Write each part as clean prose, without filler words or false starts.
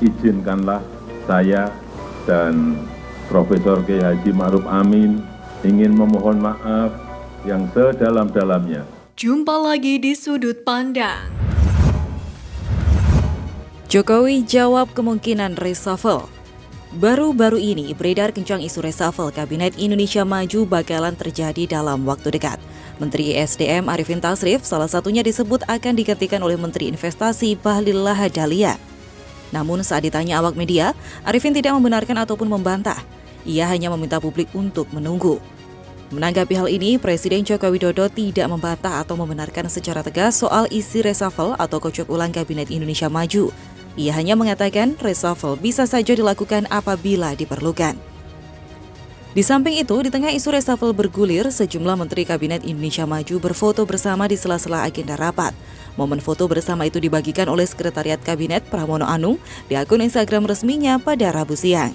izinkanlah saya dan Profesor Kiai Haji Ma'ruf Amin ingin memohon maaf yang sedalam-dalamnya. Jumpa lagi di Sudut Pandang. Jokowi jawab kemungkinan reshuffle. Baru-baru ini beredar kencang isu reshuffle Kabinet Indonesia Maju bakalan terjadi dalam waktu dekat. Menteri ESDM Arifin Tasrif salah satunya disebut akan digantikan oleh Menteri Investasi Bahlil Lahadalia. Namun saat ditanya awak media, Arifin tidak membenarkan ataupun membantah. Ia hanya meminta publik untuk menunggu. Menanggapi hal ini, Presiden Joko Widodo tidak membantah atau membenarkan secara tegas soal isi reshuffle atau kocok ulang Kabinet Indonesia Maju. Ia hanya mengatakan reshuffle bisa saja dilakukan apabila diperlukan. Di samping itu, di tengah isu reshuffle bergulir, sejumlah Menteri Kabinet Indonesia Maju berfoto bersama di sela-sela agenda rapat. Momen foto bersama itu dibagikan oleh Sekretariat Kabinet Pramono Anung di akun Instagram resminya pada Rabu siang.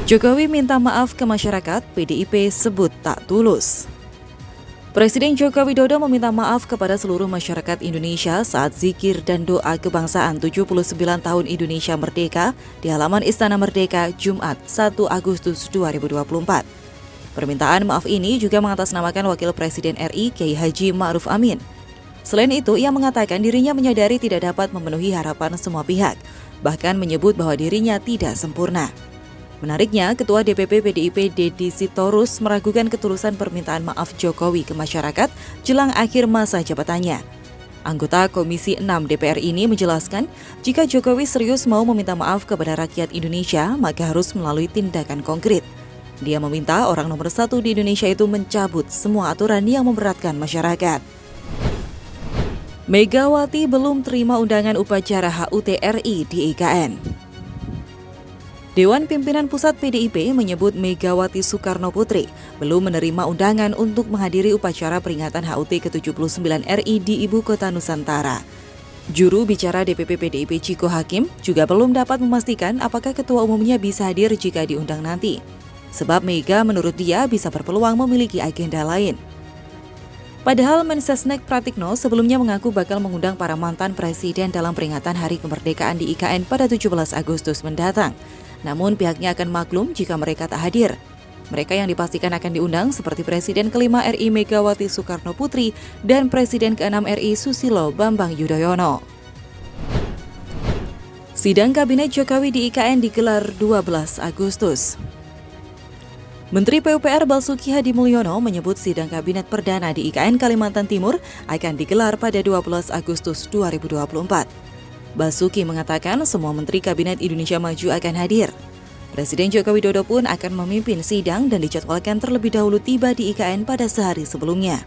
Jokowi minta maaf ke masyarakat, PDIP sebut tak tulus. Presiden Joko Widodo meminta maaf kepada seluruh masyarakat Indonesia saat zikir dan doa kebangsaan 79 tahun Indonesia Merdeka di halaman Istana Merdeka Jumat 1 Agustus 2024. Permintaan maaf ini juga mengatasnamakan Wakil Presiden RI Kiai Haji Ma'ruf Amin. Selain itu, ia mengatakan dirinya menyadari tidak dapat memenuhi harapan semua pihak, bahkan menyebut bahwa dirinya tidak sempurna. Menariknya, Ketua DPP PDIP Deddy Sitorus meragukan ketulusan permintaan maaf Jokowi ke masyarakat jelang akhir masa jabatannya. Anggota Komisi 6 DPR ini menjelaskan, jika Jokowi serius mau meminta maaf kepada rakyat Indonesia, maka harus melalui tindakan konkret. Dia meminta orang nomor 1 di Indonesia itu mencabut semua aturan yang memberatkan masyarakat. Megawati belum terima undangan upacara HUT RI di IKN. Dewan Pimpinan Pusat PDIP menyebut Megawati Soekarno Putri belum menerima undangan untuk menghadiri upacara peringatan HUT ke-79 RI di Ibu Kota Nusantara. Juru bicara DPP PDIP Ciko Hakim juga belum dapat memastikan apakah ketua umumnya bisa hadir jika diundang nanti. Sebab Mega menurut dia bisa berpeluang memiliki agenda lain. Padahal Mensesnek Pratikno sebelumnya mengaku bakal mengundang para mantan presiden dalam peringatan Hari Kemerdekaan di IKN pada 17 Agustus mendatang. Namun pihaknya akan maklum jika mereka tak hadir. Mereka yang dipastikan akan diundang seperti Presiden kelima RI Megawati Soekarno Putri dan Presiden keenam RI Susilo Bambang Yudhoyono. Sidang Kabinet Jokowi di IKN digelar 12 Agustus. Menteri PUPR Basuki Hadi Mulyono menyebut sidang Kabinet Perdana di IKN Kalimantan Timur akan digelar pada 12 Agustus 2024. Basuki mengatakan semua Menteri Kabinet Indonesia Maju akan hadir. Presiden Joko Widodo pun akan memimpin sidang dan dijadwalkan terlebih dahulu tiba di IKN pada sehari sebelumnya.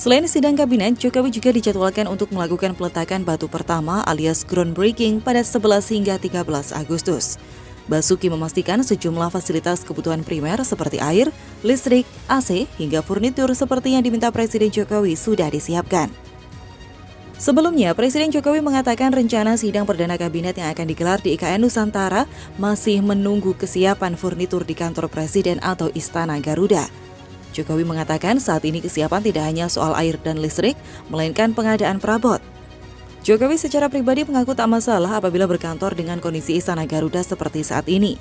Selain sidang Kabinet, Jokowi juga dijadwalkan untuk melakukan peletakan batu pertama alias groundbreaking pada 11 hingga 13 Agustus. Basuki memastikan sejumlah fasilitas kebutuhan primer seperti air, listrik, AC, hingga furnitur seperti yang diminta Presiden Jokowi sudah disiapkan. Sebelumnya, Presiden Jokowi mengatakan rencana sidang perdana kabinet yang akan digelar di IKN Nusantara masih menunggu kesiapan furnitur di kantor Presiden atau Istana Garuda. Jokowi mengatakan saat ini kesiapan tidak hanya soal air dan listrik, melainkan pengadaan perabot. Jokowi secara pribadi mengaku tak masalah apabila berkantor dengan kondisi Istana Garuda seperti saat ini.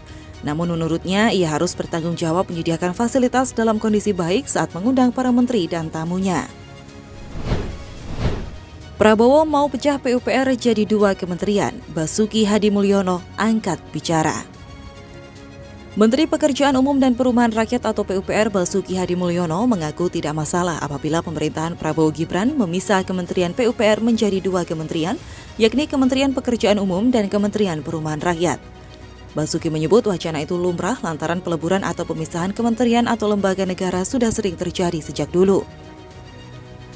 Namun menurutnya, ia harus bertanggung jawab menyediakan fasilitas dalam kondisi baik saat mengundang para menteri dan tamunya. Prabowo mau pecah PUPR jadi 2 kementerian, Basuki Hadi Mulyono angkat bicara. Menteri Pekerjaan Umum dan Perumahan Rakyat atau PUPR Basuki Hadi Mulyono mengaku tidak masalah apabila pemerintahan Prabowo Gibran memisah Kementerian PUPR menjadi 2 kementerian, yakni Kementerian Pekerjaan Umum dan Kementerian Perumahan Rakyat. Basuki menyebut wacana itu lumrah lantaran peleburan atau pemisahan kementerian atau lembaga negara sudah sering terjadi sejak dulu.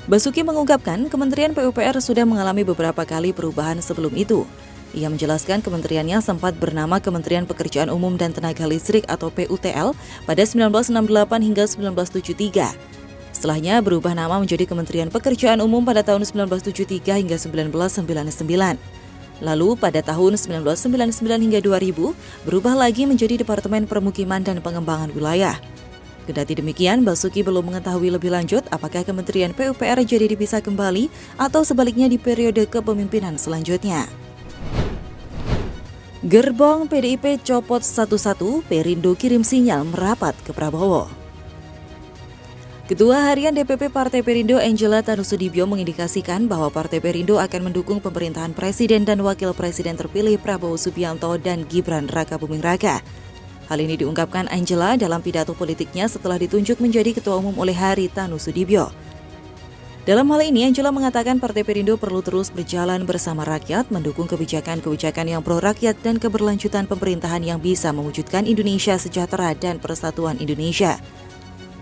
Basuki mengungkapkan Kementerian PUPR sudah mengalami beberapa kali perubahan sebelum itu. Ia menjelaskan kementeriannya sempat bernama Kementerian Pekerjaan Umum dan Tenaga Listrik atau PUTL pada 1968 hingga 1973. Setelahnya berubah nama menjadi Kementerian Pekerjaan Umum pada tahun 1973 hingga 1999. Lalu pada tahun 1999 hingga 2000 berubah lagi menjadi Departemen Permukiman dan Pengembangan Wilayah. Kendati demikian, Basuki belum mengetahui lebih lanjut apakah Kementerian PUPR jadi dipisah kembali atau sebaliknya di periode kepemimpinan selanjutnya. Gerbong PDIP copot satu-satu, Perindo kirim sinyal merapat ke Prabowo. Ketua Harian DPP Partai Perindo Angela Tanusudibio mengindikasikan bahwa Partai Perindo akan mendukung pemerintahan Presiden dan Wakil Presiden terpilih Prabowo Subianto dan Gibran Rakabuming Raka. Hal ini diungkapkan Angela dalam pidato politiknya setelah ditunjuk menjadi Ketua Umum oleh Hari Tanusudibio. Dalam hal ini, Angela mengatakan Partai Perindo perlu terus berjalan bersama rakyat, mendukung kebijakan-kebijakan yang pro-rakyat dan keberlanjutan pemerintahan yang bisa mewujudkan Indonesia sejahtera dan persatuan Indonesia.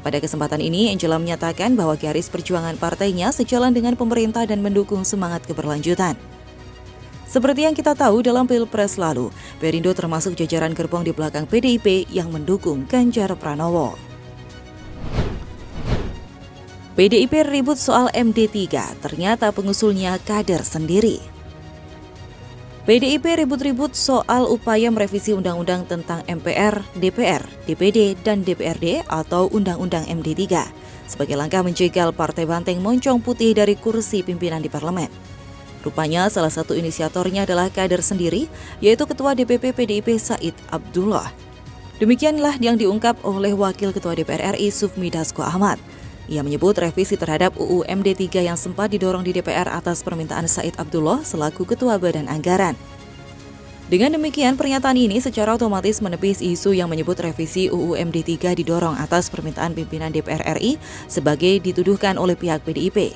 Pada kesempatan ini, Angela menyatakan bahwa garis perjuangan partainya sejalan dengan pemerintah dan mendukung semangat keberlanjutan. Seperti yang kita tahu dalam Pilpres lalu, Perindo termasuk jajaran gerbong di belakang PDIP yang mendukung Ganjar Pranowo. PDIP ribut soal MD3, ternyata pengusulnya kader sendiri. PDIP ribut-ribut soal upaya merevisi undang-undang tentang MPR, DPR, DPD, dan DPRD atau Undang-Undang MD3 sebagai langkah menjegal Partai Banteng moncong putih dari kursi pimpinan di parlemen. Rupanya salah satu inisiatornya adalah kader sendiri, yaitu Ketua DPP PDIP Said Abdullah. Demikianlah yang diungkap oleh Wakil Ketua DPR RI Sufmi Dasko Ahmad. Ia menyebut revisi terhadap UU MD3 yang sempat didorong di DPR atas permintaan Said Abdullah selaku Ketua Badan Anggaran. Dengan demikian, pernyataan ini secara otomatis menepis isu yang menyebut revisi UU MD3 didorong atas permintaan pimpinan DPR RI sebagai dituduhkan oleh pihak PDIP.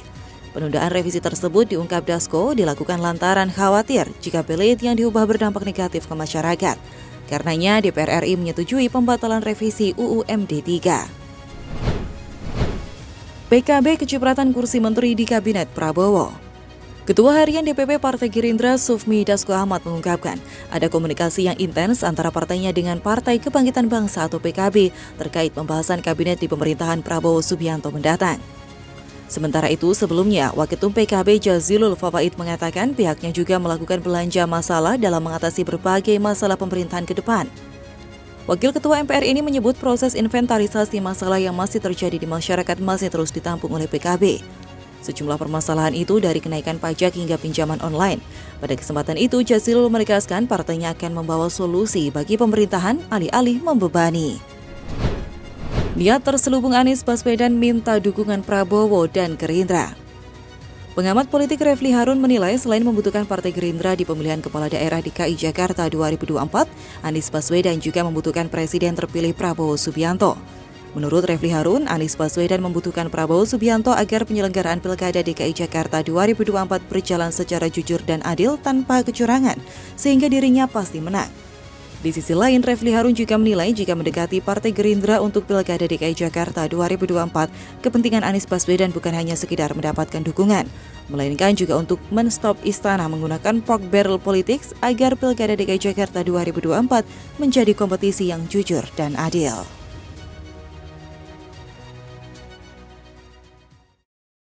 Penundaan revisi tersebut diungkap Dasko dilakukan lantaran khawatir jika pelit yang diubah berdampak negatif ke masyarakat. Karenanya DPR RI menyetujui pembatalan revisi UU MD3. PKB kecipratan kursi menteri di Kabinet Prabowo. Ketua Harian DPP Partai Gerindra Sufmi Dasko Ahmad mengungkapkan ada komunikasi yang intens antara partainya dengan Partai Kebangkitan Bangsa atau PKB terkait pembahasan kabinet di pemerintahan Prabowo Subianto mendatang. Sementara itu, sebelumnya, Waketum PKB Jazilul Fawait mengatakan pihaknya juga melakukan belanja masalah dalam mengatasi berbagai masalah pemerintahan ke depan. Wakil Ketua MPR ini menyebut proses inventarisasi masalah yang masih terjadi di masyarakat masih terus ditampung oleh PKB. Sejumlah permasalahan itu dari kenaikan pajak hingga pinjaman online. Pada kesempatan itu, Jazilul menegaskan partainya akan membawa solusi bagi pemerintahan alih-alih membebani. Niat terselubung Anies Baswedan minta dukungan Prabowo dan Gerindra. Pengamat politik Refli Harun menilai selain membutuhkan Partai Gerindra di pemilihan kepala daerah DKI Jakarta 2024, Anies Baswedan juga membutuhkan Presiden terpilih Prabowo Subianto. Menurut Refli Harun, Anies Baswedan membutuhkan Prabowo Subianto agar penyelenggaraan Pilkada DKI Jakarta 2024 berjalan secara jujur dan adil tanpa kecurangan, sehingga dirinya pasti menang. Di sisi lain, Refli Harun juga menilai jika mendekati Partai Gerindra untuk Pilkada DKI Jakarta 2024, kepentingan Anies Baswedan bukan hanya sekedar mendapatkan dukungan, melainkan juga untuk menstop istana menggunakan pork barrel politics agar Pilkada DKI Jakarta 2024 menjadi kompetisi yang jujur dan adil.